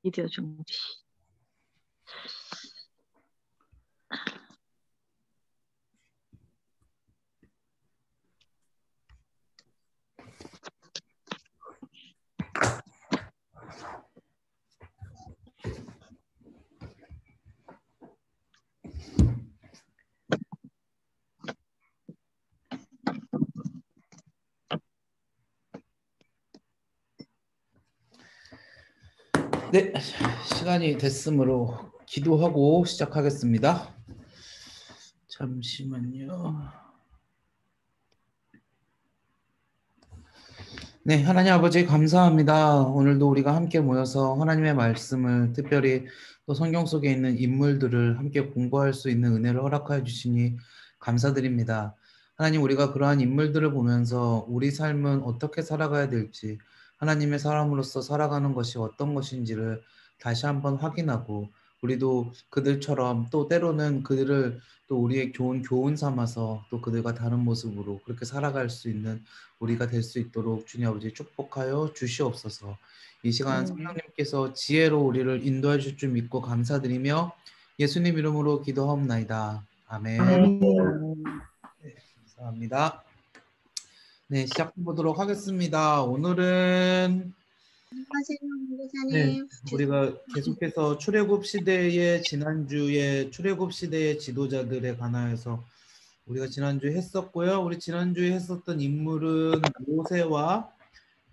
비디오 중지. 네, 시간이 됐으므로 기도하고 시작하겠습니다. 잠시만요. 네, 하나님 아버지 감사합니다. 오늘도 우리가 함께 모여서 하나님의 말씀을 특별히 또 성경 속에 있는 인물들을 함께 공부할 수 있는 은혜를 허락하여 주시니 감사드립니다. 하나님, 우리가 그러한 인물들을 보면서 우리 삶은 어떻게 살아가야 될지, 하나님의 사람으로서 살아가는 것이 어떤 것인지를 다시 한번 확인하고, 우리도 그들처럼 또 때로는 그들을 또 우리의 좋은 교훈 삼아서 또 그들과 다른 모습으로 그렇게 살아갈 수 있는 우리가 될 수 있도록 주님 아버지 축복하여 주시옵소서. 이 시간 성령님께서 지혜로 우리를 인도해 주실 줄 믿고 감사드리며 예수님 이름으로 기도하옵나이다. 아멘. 네, 감사합니다. 네, 시작해 보도록 하겠습니다. 오늘은 안녕하세요, 네, 목사님. 우리가 계속해서 출애굽 시대의 지난주에 출애굽 시대의 지도자들에 관하여서 우리가 지난주에 했었고요. 우리 지난주에 했었던 인물은 모세와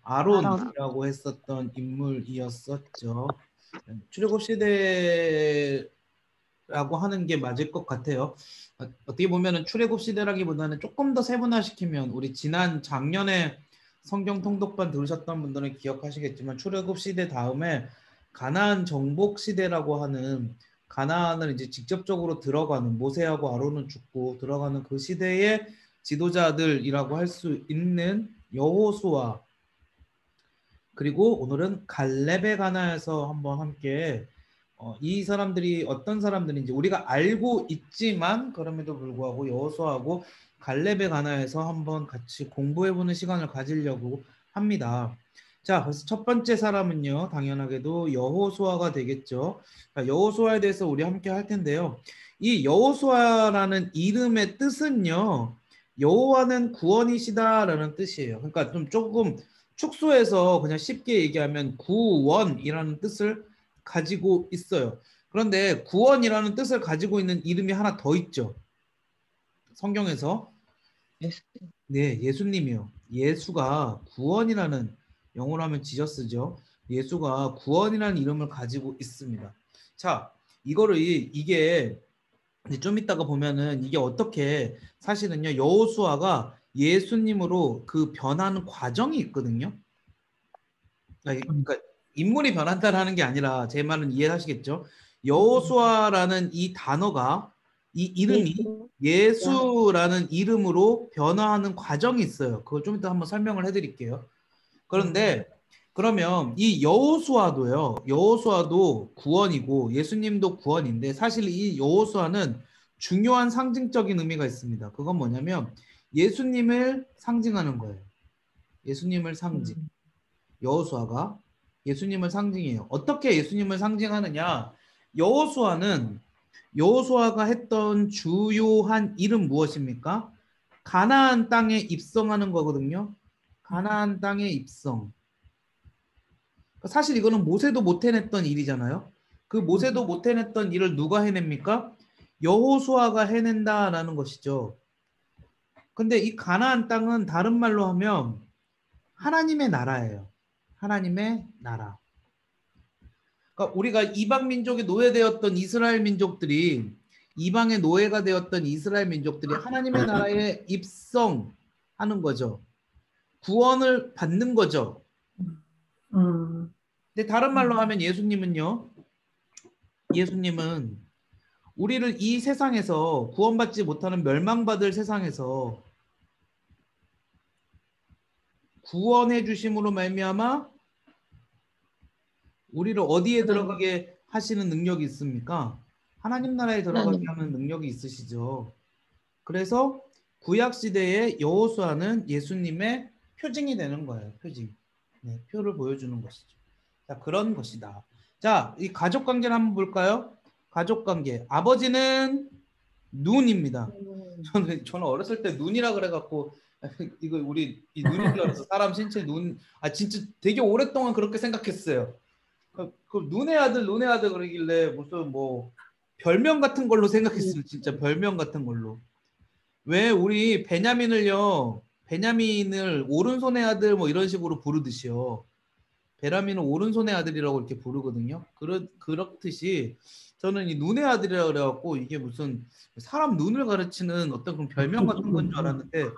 아론이라고 했었던 인물이었었죠. 출애굽 시대라고 하는 게 맞을 것 같아요. 어떻게 보면은 출애굽 시대라기보다는 조금 더 세분화시키면 우리 지난 작년에 성경 통독반 들으셨던 분들은 기억하시겠지만 출애굽 시대 다음에 가나안 정복 시대라고 하는 가나안을 이제 직접적으로 들어가는 모세하고 아론은 죽고 들어가는 그 시대의 지도자들이라고 할 수 있는 여호수아 그리고 오늘은 갈렙에 관하여서 한번 함께 이 사람들이 어떤 사람들인지 우리가 알고 있지만 그럼에도 불구하고 여호수아하고 갈렙에 관하여서 한번 같이 공부해보는 시간을 가지려고 합니다. 자, 그래서 첫 번째 사람은요, 당연하게도 여호수아가 되겠죠. 자, 여호수아에 대해서 우리 함께 할 텐데요. 이 여호수아라는 이름의 뜻은요, 여호와는 구원이시다라는 뜻이에요. 그러니까 좀 조금 축소해서 그냥 쉽게 얘기하면 구원이라는 뜻을 가지고 있어요. 그런데 구원이라는 뜻을 가지고 있는 이름이 하나 더 있죠. 성경에서. 네, 예수님이요. 예수가 구원이라는 영어로 하면 지저스죠. 예수가 구원이라는 이름을 가지고 있습니다. 자, 이게 좀 이따가 보면은 이게 어떻게 사실은요 여호수아가 예수님으로 그 변하는 과정이 있거든요. 그러니까 인물이 변한다라는 게 아니라 제 말은 이해하시겠죠? 여호수아라는 이 단어가 이 이름이 예수라는 이름으로 변화하는 과정이 있어요. 그걸 좀 이따 한번 설명을 해드릴게요. 그런데 그러면 이 여호수아도 구원이고 예수님도 구원인데 사실 이 여호수아는 중요한 상징적인 의미가 있습니다. 그건 뭐냐면 예수님을 상징하는 거예요. 예수님을 상징. 여호수아가 예수님을 상징해요. 어떻게 예수님을 상징하느냐? 여호수아가 했던 주요한 일은 무엇입니까? 가나안 땅에 입성하는 거거든요. 가나안 땅에 입성. 사실 이거는 모세도 못 해냈던 일이잖아요. 그 모세도 못 해냈던 일을 누가 해냅니까? 여호수아가 해낸다라는 것이죠. 근데 이 가나안 땅은 다른 말로 하면 하나님의 나라예요. 하나님의 나라. 그러니까 우리가 이방 민족에 노예되었던 이스라엘 민족들이 이방의 노예가 되었던 이스라엘 민족들이 하나님의 나라에 입성하는 거죠. 구원을 받는 거죠. 근데 다른 말로 하면 예수님은 우리를 이 세상에서 구원받지 못하는 멸망받을 세상에서 구원해 주심으로 말미암아 우리를 어디에 들어가게 하시는 능력이 있습니까? 하나님 나라에 들어가게 하는 능력이 있으시죠. 그래서 구약 시대의 여호수아는 예수님의 표징이 되는 거예요. 표징. 네, 표를 보여주는 것이죠. 자, 그런 것이다. 자, 이 가족 관계를 한번 볼까요? 가족 관계. 아버지는 눈입니다. 저는 어렸을 때 눈이라 그래갖고 이거 우리 이 눈인 줄 알았어. 사람 신체 눈. 아 진짜 되게 오랫동안 그렇게 생각했어요. 그 눈의 아들 눈의 아들 그러길래 무슨 뭐 별명 같은 걸로 생각했어요. 진짜 별명 같은 걸로. 왜 우리 베냐민을 오른손의 아들 뭐 이런 식으로 부르듯이요. 베라민은 오른손의 아들이라고 이렇게 부르거든요. 그렇듯이 저는 이 눈의 아들이라 그래갖고 이게 무슨 사람 눈을 가르치는 어떤 그런 별명 같은 건 줄 알았는데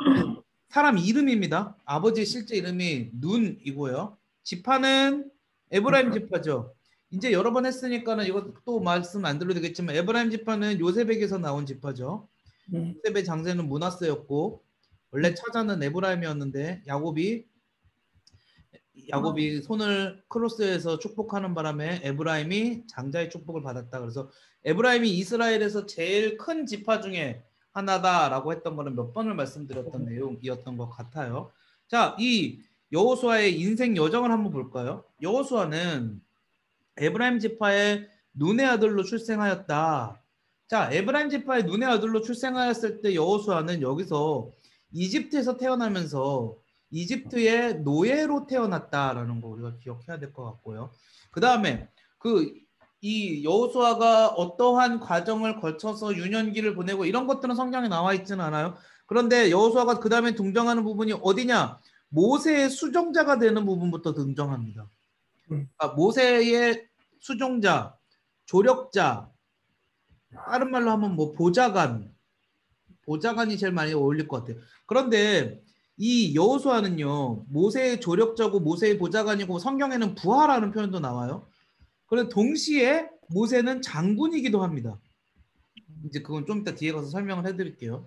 사람 이름입니다. 아버지의 실제 이름이 눈이고요. 지파는 에브라임 지파죠. 이제 여러 번 했으니까는 이거 또 말씀 안 드려도 되겠지만 에브라임 지파는 요셉에게서 나온 지파죠. 요셉의 장세는 므낫세였고 원래 차자는 에브라임이었는데 야곱이 손을 크로스해서 축복하는 바람에 에브라임이 장자의 축복을 받았다. 그래서 에브라임이 이스라엘에서 제일 큰 지파 중에 하나다라고 했던 거는 몇 번을 말씀드렸던 내용이었던 것 같아요. 자, 이 여호수아의 인생 여정을 한번 볼까요? 여호수아는 에브라임 지파의 눈의 아들로 출생하였다. 자, 에브라임 지파의 눈의 아들로 출생하였을 때 여호수아는 여기서 이집트에서 태어나면서 이집트의 노예로 태어났다라는 거 우리가 기억해야 될 것 같고요. 그 다음에 이 여호수아가 어떠한 과정을 거쳐서 유년기를 보내고 이런 것들은 성경에 나와 있지는 않아요. 그런데 여호수아가 그 다음에 등장하는 부분이 어디냐? 모세의 수종자가 되는 부분부터 등장합니다. 그러니까 모세의 수종자, 조력자, 다른 말로 하면 뭐 보좌관이 제일 많이 어울릴 것 같아요. 그런데 이 여호수아는요, 모세의 조력자고 모세의 보좌관이고 성경에는 부하라는 표현도 나와요. 그런데 동시에 모세는 장군이기도 합니다. 이제 그건 좀 이따 뒤에 가서 설명을 해드릴게요.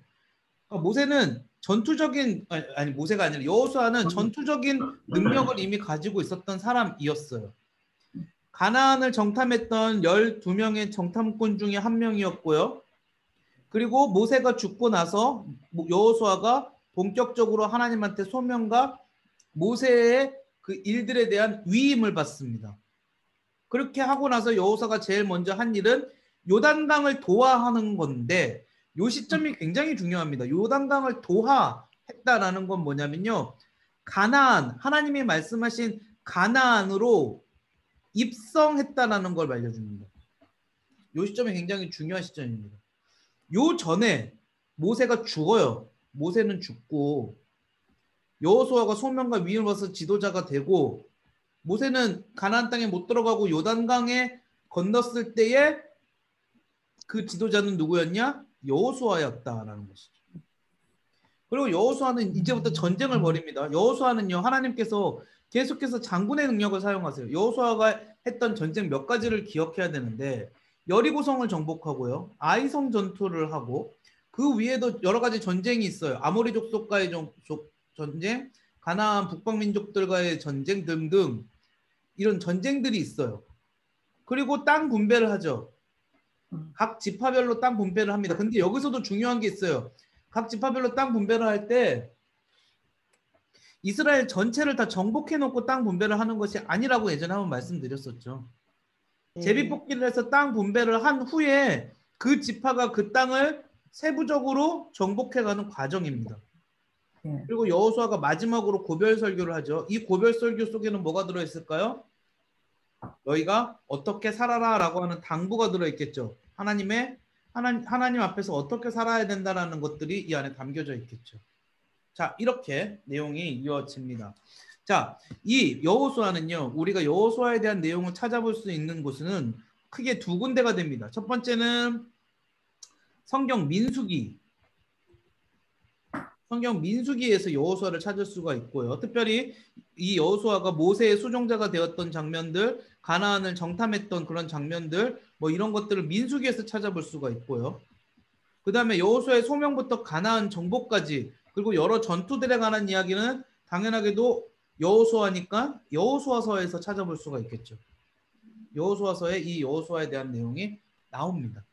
그러니까 모세는 전투적인 모세가 아니라 여호수아는 전투적인 능력을 이미 가지고 있었던 사람이었어요. 가나안을 정탐했던 12명의 정탐꾼 중에 한 명이었고요. 그리고 모세가 죽고 나서 여호수아가 본격적으로 하나님한테 소명과 모세의 그 일들에 대한 위임을 받습니다. 그렇게 하고 나서 여호수아가 제일 먼저 한 일은 요단강을 도하하는 건데 이 시점이 굉장히 중요합니다. 요단강을 도하했다라는 건 뭐냐면요. 가나안, 하나님이 말씀하신 가나안으로 입성했다라는 걸 알려줍니다. 이 시점이 굉장히 중요한 시점입니다. 요 전에 모세가 죽어요. 모세는 죽고 여호수아가 소명과 위임을 받아서 지도자가 되고 모세는 가나안 땅에 못 들어가고 요단강에 건넜을 때에 그 지도자는 누구였냐? 여호수아였다라는 것이죠. 그리고 여호수아는 이제부터 전쟁을 벌입니다. 여호수아는요, 하나님께서 계속해서 장군의 능력을 사용하세요. 여호수아가 했던 전쟁 몇 가지를 기억해야 되는데 여리고성을 정복하고요, 아이성 전투를 하고 그 위에도 여러 가지 전쟁이 있어요. 아모리 족속과의 전쟁, 가나안 북방 민족들과의 전쟁 등등 이런 전쟁들이 있어요. 그리고 땅 분배를 하죠. 각 지파별로 땅 분배를 합니다. 근데 여기서도 중요한 게 있어요. 각 지파별로 땅 분배를 할 때 이스라엘 전체를 다 정복해 놓고 땅 분배를 하는 것이 아니라고 예전에 한번 말씀드렸었죠. 제비뽑기를 해서 땅 분배를 한 후에 그 지파가 그 땅을 세부적으로 정복해가는 과정입니다. 그리고 여호수아가 마지막으로 고별 설교를 하죠. 이 고별 설교 속에는 뭐가 들어있을까요? 너희가 어떻게 살아라 라고 하는 당부가 들어있겠죠. 하나님 앞에서 어떻게 살아야 된다는 것들이 이 안에 담겨져 있겠죠. 자, 이렇게 내용이 이어집니다. 자, 이 여호수아는요, 우리가 여호수아에 대한 내용을 찾아볼 수 있는 곳은 크게 두 군데가 됩니다. 첫 번째는 성경 민수기에서 여호수아를 찾을 수가 있고요. 특별히 이 여호수아가 모세의 수종자가 되었던 장면들, 가나안을 정탐했던 그런 장면들, 뭐 이런 것들을 민수기에서 찾아볼 수가 있고요. 그 다음에 여호수아의 소명부터 가나안 정복까지, 그리고 여러 전투들에 관한 이야기는 당연하게도 여호수아니까 여호수아서에서 찾아볼 수가 있겠죠. 여호수아서에 이 여호수아에 대한 내용이 나옵니다.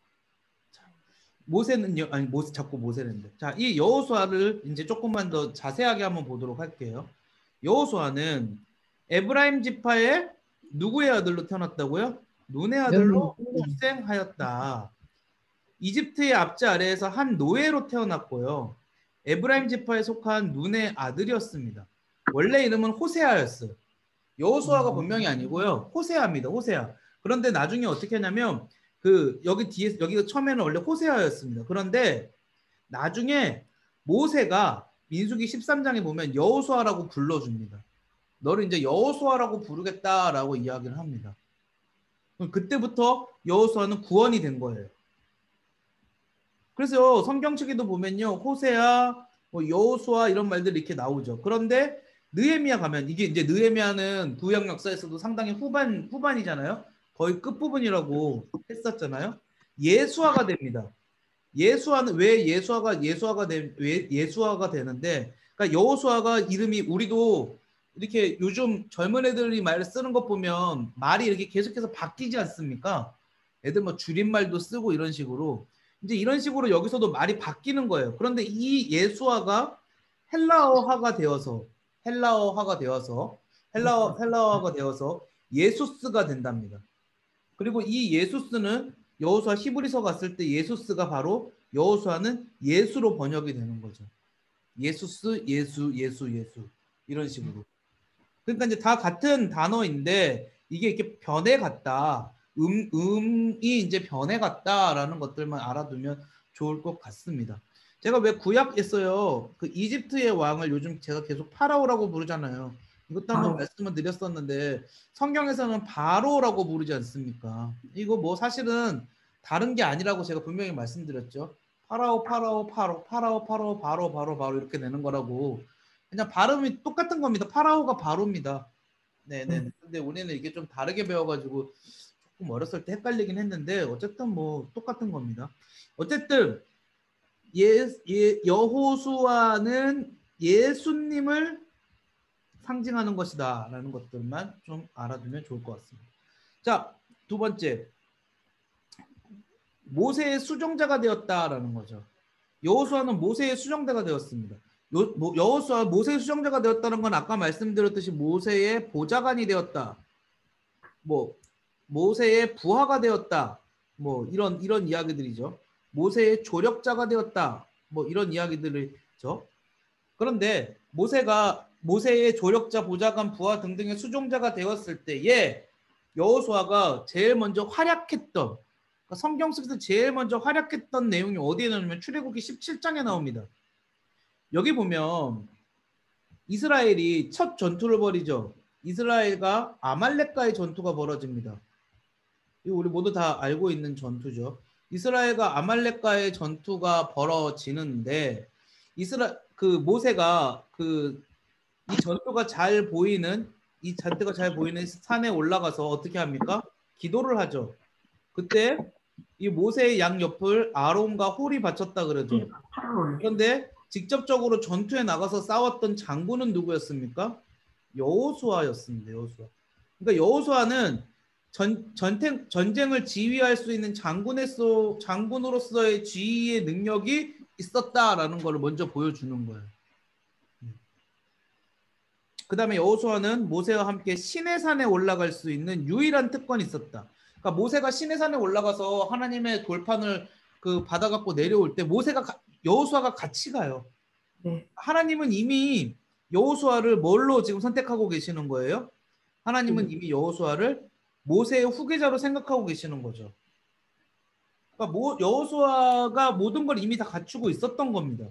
모세는요, 자꾸 모세는데. 자, 이 여호수아를 이제 조금만 더 자세하게 한번 보도록 할게요. 여호수아는 에브라임 지파의 누구의 아들로 태어났다고요? 눈의 아들로 출생하였다. 이집트의 압제 아래에서 한 노예로 태어났고요. 에브라임 지파에 속한 눈의 아들이었습니다. 원래 이름은 호세아였어요. 여호수아가 본명이 아니고요. 호세아입니다. 호세아. 그런데 나중에 어떻게 하냐면 그 여기 뒤에 여기가 처음에는 원래 호세아였습니다. 그런데 나중에 모세가 민수기 13장에 보면 여호수아라고 불러줍니다. 너를 이제 여호수아라고 부르겠다라고 이야기를 합니다. 그때부터 여호수아는 구원이 된 거예요. 그래서 성경책에도 보면요, 호세아, 뭐 여호수아 이런 말들이 이렇게 나오죠. 그런데 느헤미야 가면 이게 이제 느헤미야는 구약 역사에서도 상당히 후반이잖아요. 거의 끝부분이라고 했었잖아요. 예수아가 됩니다. 예수아는 왜 예수아가 되는데, 그러니까 여호수아가 이름이 우리도 이렇게 요즘 젊은 애들이 말 쓰는 것 보면 말이 이렇게 계속해서 바뀌지 않습니까? 애들 뭐 줄임말도 쓰고 이런 식으로 이제 이런 식으로 여기서도 말이 바뀌는 거예요. 그런데 이 예수아가 헬라어화가 되어서 헬라어화가 되어서 예수스가 된답니다. 그리고 이 예수스는 여호수아 히브리서 갔을 때 예수스가 바로 여호수아는 예수로 번역이 되는 거죠. 예수스, 예수 이런 식으로. 그러니까 이제 다 같은 단어인데 이게 이렇게 변해갔다. 음이 이제 변해갔다라는 것들만 알아두면 좋을 것 같습니다. 제가 왜 구약했어요? 그 이집트의 왕을 요즘 제가 계속 파라오라고 부르잖아요. 이것도 한번 말씀을 드렸었는데 성경에서는 바로라고 부르지 않습니까? 이거 뭐 사실은 다른 게 아니라고 제가 분명히 말씀드렸죠. 파라오 바로 이렇게 되는 거라고. 그냥 발음이 똑같은 겁니다. 파라오가 바로입니다. 네네. 근데 우리는 이게 좀 다르게 배워가지고 조금 어렸을 때 헷갈리긴 했는데 어쨌든 뭐 똑같은 겁니다. 어쨌든 여호수아는 예수님을 상징하는 것이다라는 것들만 좀 알아두면 좋을 것 같습니다. 자, 두 번째, 모세의 수종자가 되었다라는 거죠. 여호수아는 모세의 수종자가 되었습니다. 여호수아 모세의 수종자가 되었다는 건 아까 말씀드렸듯이 모세의 보좌관이 되었다. 뭐 모세의 부하가 되었다. 뭐 이런 이야기들이죠. 모세의 조력자가 되었다. 뭐 이런 이야기들이죠. 그런데 모세의 조력자, 보좌관, 부하 등등의 수종자가 되었을 때에 여호수아가 제일 먼저 활약했던, 그러니까 성경 속에서 제일 먼저 활약했던 내용이 어디에 나오냐면 출애굽기 17장에 나옵니다. 여기 보면 이스라엘이 첫 전투를 벌이죠. 이스라엘과 아말렉과의 전투가 벌어집니다. 이거 우리 모두 다 알고 있는 전투죠. 이스라엘과 아말렉과의 전투가 벌어지는데 모세가 이 전투가 잘 보이는 산에 올라가서 어떻게 합니까? 기도를 하죠. 그때 이 모세의 양 옆을 아론과 홀이 바쳤다 그러죠. 그런데 직접적으로 전투에 나가서 싸웠던 장군은 누구였습니까? 여호수아였습니다. 여호수아. 그러니까 여호수아는 전쟁을 지휘할 수 있는 장군으로서의 지휘의 능력이 있었다라는 걸 먼저 보여주는 거예요. 그 다음에 여호수아는 모세와 함께 시내산에 올라갈 수 있는 유일한 특권이 있었다. 그러니까 모세가 시내산에 올라가서 하나님의 돌판을 받아갖고 내려올 때 여호수아가 같이 가요. 네. 하나님은 이미 여호수아를 뭘로 지금 선택하고 계시는 거예요? 하나님은 이미 여호수아를 모세의 후계자로 생각하고 계시는 거죠. 그러니까 여호수아가 모든 걸 이미 다 갖추고 있었던 겁니다.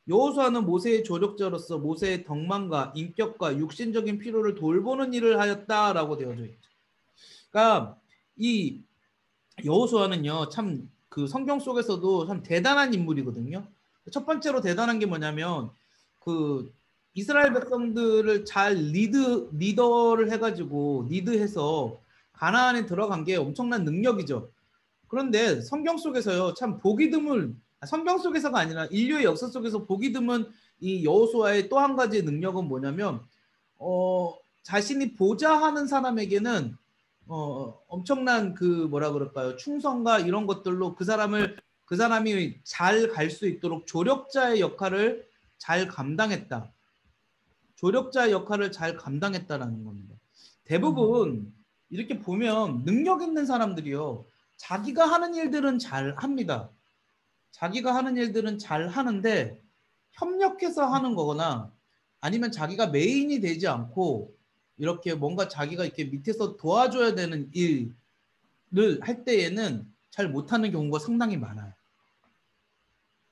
여호수아는 모세의 조력자로서 모세의 덕망과 인격과 육신적인 필요를 돌보는 일을 하였다라고 되어져 있죠. 그러니까 이 여호수아는요, 참 그 성경 속에서도 참 대단한 인물이거든요. 첫 번째로 대단한 게 뭐냐면 이스라엘 백성들을 잘 리더를 해가지고 리드해서 가나안에 들어간 게 엄청난 능력이죠. 그런데 성경 속에서요, 참 보기 드문, 성경 속에서가 아니라 인류의 역사 속에서 보기 드문 이 여호수아의 또 한 가지 능력은 뭐냐면 자신이 보좌하는 사람에게는 엄청난 뭐라 그럴까요? 충성과 이런 것들로 그 사람이 잘 갈 수 있도록 조력자의 역할을 잘 감당했다. 조력자의 역할을 잘 감당했다라는 겁니다. 대부분 이렇게 보면 능력 있는 사람들이요. 자기가 하는 일들은 잘 합니다. 자기가 하는 일들은 잘 하는데 협력해서 하는 거거나 아니면 자기가 메인이 되지 않고 이렇게 뭔가 자기가 이렇게 밑에서 도와줘야 되는 일을 할 때에는 잘 못하는 경우가 상당히 많아요.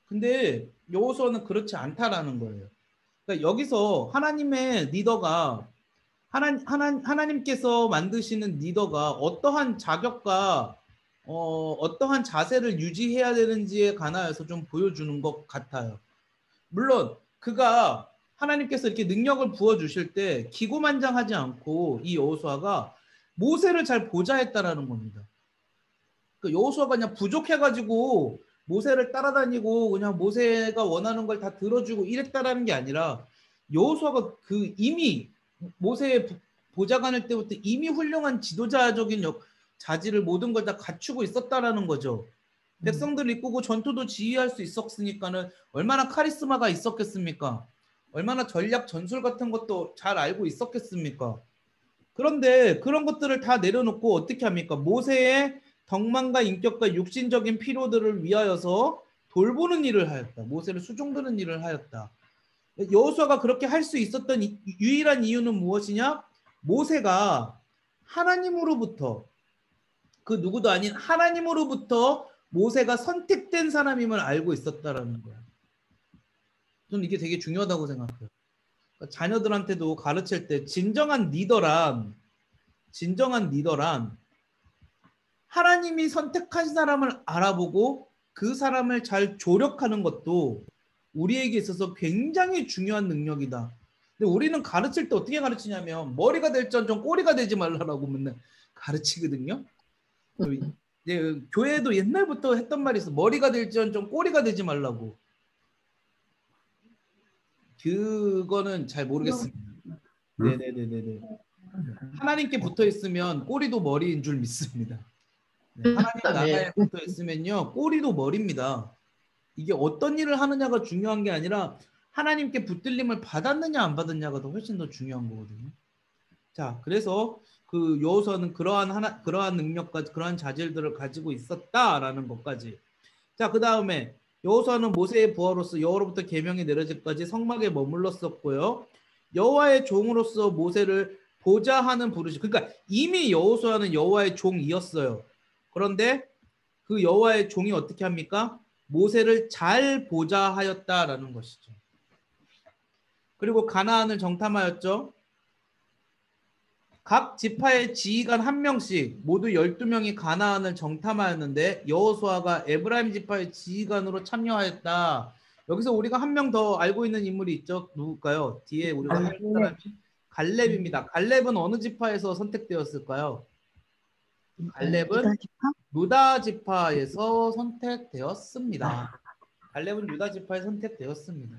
근데 여호수아는 그렇지 않다라는 거예요. 그러니까 여기서 하나님의 리더가 하나님께서 만드시는 리더가 어떠한 자격과 어떠한 자세를 유지해야 되는지에 관하여서 좀 보여주는 것 같아요. 물론 그가 하나님께서 이렇게 능력을 부어주실 때 기고만장하지 않고 이 여호수아가 모세를 잘 보좌했다라는 겁니다. 그 여호수아가 그냥 부족해가지고 모세를 따라다니고 그냥 모세가 원하는 걸 다 들어주고 이랬다라는 게 아니라 여호수아가 그 이미 모세의 보좌관일 때부터 이미 훌륭한 지도자적인 자질을 모든 걸 다 갖추고 있었다라는 거죠. 백성들을 이끌고 전투도 지휘할 수 있었으니까는 얼마나 카리스마가 있었겠습니까? 얼마나 전략 전술 같은 것도 잘 알고 있었겠습니까? 그런데 그런 것들을 다 내려놓고 어떻게 합니까? 모세의 덕망과 인격과 육신적인 필요들을 위하여서 돌보는 일을 하였다. 모세를 수종드는 일을 하였다. 여호수아가 그렇게 할 수 있었던 유일한 이유는 무엇이냐? 모세가 하나님으로부터 그 누구도 아닌 하나님으로부터 모세가 선택된 사람임을 알고 있었다라는 거야. 저는 이게 되게 중요하다고 생각해요. 그러니까 자녀들한테도 가르칠 때 진정한 리더란 하나님이 선택한 사람을 알아보고 그 사람을 잘 조력하는 것도 우리에게 있어서 굉장히 중요한 능력이다. 근데 우리는 가르칠 때 어떻게 가르치냐면 머리가 될지언정 꼬리가 되지 말라라고 맨날 가르치거든요. 이제 교회도 옛날부터 했던 말이 있어. 머리가 될지언정 꼬리가 되지 말라고. 그거는 잘 모르겠습니다. 네네네네. 하나님께 붙어 있으면 꼬리도 머리인 줄 믿습니다. 네, 하나님 나라에 붙어 있으면요 꼬리도 머리입니다. 이게 어떤 일을 하느냐가 중요한 게 아니라 하나님께 붙들림을 받았느냐 안 받았냐가 더 훨씬 더 중요한 거거든요. 자, 그래서 그 여호수아는 그러한 능력과 그러한 자질들을 가지고 있었다라는 것까지. 자, 그 다음에 여호수아는 모세의 부하로서 여호로부터 계명이 내려질까지 성막에 머물렀었고요. 여호와의 종으로서 모세를 보좌하는 부르시. 그러니까 이미 여호수아는 여호와의 종이었어요. 그런데 그 여호와의 종이 어떻게 합니까? 모세를 잘 보좌하였다라는 것이죠. 그리고 가나안을 정탐하였죠. 각 지파의 지휘관 한 명씩 모두 12명이 가나안을 정탐하였는데 여호수아가 에브라임 지파의 지휘관으로 참여하였다. 여기서 우리가 한 명 더 알고 있는 인물이 있죠. 누굴까요? 뒤에 우리가 할 사람이 갈렙입니다. 갈렙은 어느 지파에서 선택되었을까요? 갈렙은 유다 지파에서 선택되었습니다. 갈렙은 유다 지파에 선택되었습니다.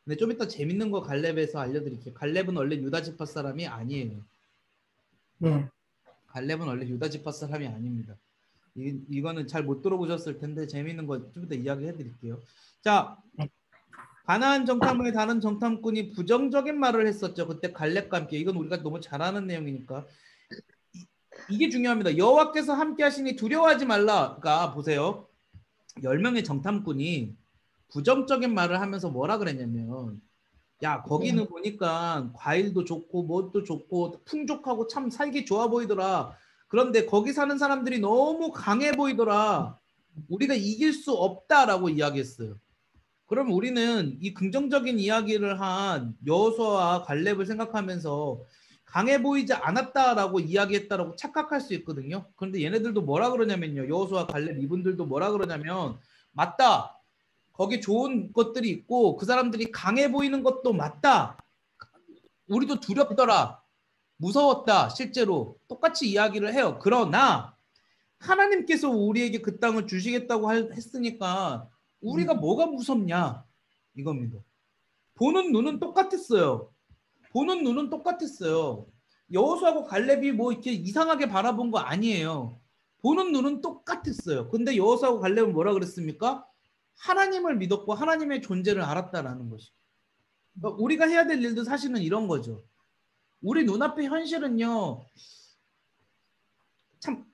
근데 좀 이따 재밌는 거 갈렙에서 알려드릴게요. 갈렙은 원래 유다 지파 사람이 아니에요. 네. 갈렙은 원래 유다 지파 사람이 아닙니다. 이거는 잘 못 들어보셨을 텐데 재밌는 거 좀 이따 이야기해 드릴게요. 자, 가나안 정탐 후에 다른 정탐꾼이 부정적인 말을 했었죠. 그때 갈렙과 함께. 이건 우리가 너무 잘 아는 내용이니까. 이게 중요합니다. 여호와께서 함께 하시니 두려워하지 말라. 그러니까 보세요. 10명의 정탐꾼이 부정적인 말을 하면서 뭐라 그랬냐면 야 거기는 보니까 과일도 좋고 뭣도 좋고 풍족하고 참 살기 좋아 보이더라. 그런데 거기 사는 사람들이 너무 강해 보이더라. 우리가 이길 수 없다라고 이야기했어요. 그럼 우리는 이 긍정적인 이야기를 한 여호수아와 갈렙을 생각하면서 강해 보이지 않았다라고 이야기했다라고 착각할 수 있거든요. 그런데 얘네들도 뭐라 그러냐면요. 여호수아 갈렙 이분들도 뭐라 그러냐면 맞다. 거기 좋은 것들이 있고 그 사람들이 강해 보이는 것도 맞다. 우리도 두렵더라. 무서웠다. 실제로 똑같이 이야기를 해요. 그러나 하나님께서 우리에게 그 땅을 주시겠다고 했으니까 우리가 뭐가 무섭냐 이겁니다. 보는 눈은 똑같았어요. 보는 눈은 똑같았어요. 여호수아하고 갈렙이 뭐 이렇게 이상하게 바라본 거 아니에요. 보는 눈은 똑같았어요. 근데 여호수아하고 갈렙은 뭐라 그랬습니까? 하나님을 믿었고 하나님의 존재를 알았다라는 것이. 그러니까 우리가 해야 될 일도 사실은 이런 거죠. 우리 눈앞의 현실은요. 참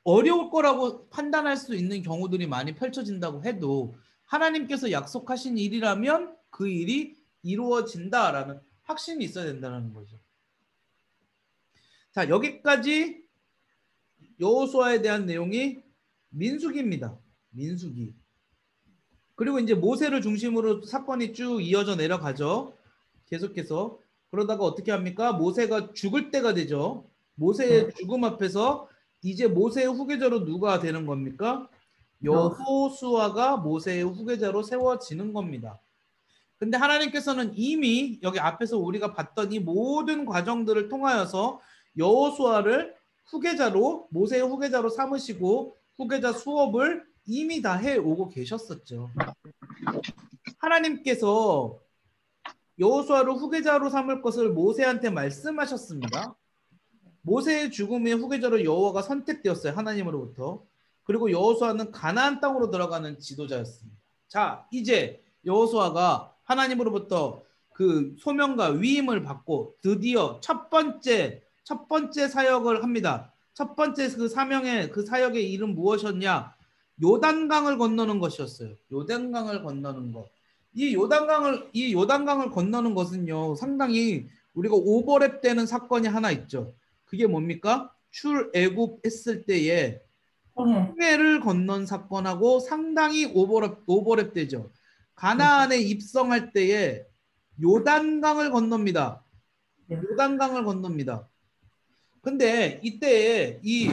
어려울 거라고 판단할 수 있는 경우들이 많이 펼쳐진다고 해도 하나님께서 약속하신 일이라면 그 일이 이루어진다라는 확신이 있어야 된다는 거죠. 자, 여기까지 여호수아에 대한 내용이 민수기입니다. 민수기. 그리고 이제 모세를 중심으로 사건이 쭉 이어져 내려가죠. 계속해서. 그러다가 어떻게 합니까? 모세가 죽을 때가 되죠. 모세의 죽음 앞에서 이제 모세의 후계자로 누가 되는 겁니까? 여호수아가 모세의 후계자로 세워지는 겁니다. 근데 하나님께서는 이미 여기 앞에서 우리가 봤던 이 모든 과정들을 통하여서 여호수아를 후계자로, 모세의 후계자로 삼으시고 후계자 수업을 이미 다 해오고 계셨었죠. 하나님께서 여호수아를 후계자로 삼을 것을 모세한테 말씀하셨습니다. 모세의 죽음의 후계자로 여호와가 선택되었어요. 하나님으로부터. 그리고 여호수아는 가나안 땅으로 들어가는 지도자였습니다. 자, 이제 여호수아가 하나님으로부터 그 소명과 위임을 받고 드디어 첫 번째 사역을 합니다. 첫 번째 그 사명의 그 사역의 이름 무엇이었냐? 요단강을 건너는 것이었어요. 요단강을 건너는 것. 이 요단강을 건너는 것은요, 상당히 우리가 오버랩 되는 사건이 하나 있죠. 그게 뭡니까? 출애굽했을 때에 홍해를 건넌 사건하고 상당히 오버랩 되죠. 가나안에 입성할 때에 요단강을 건넙니다. 요단강을 건넙니다. 근데 이때에 이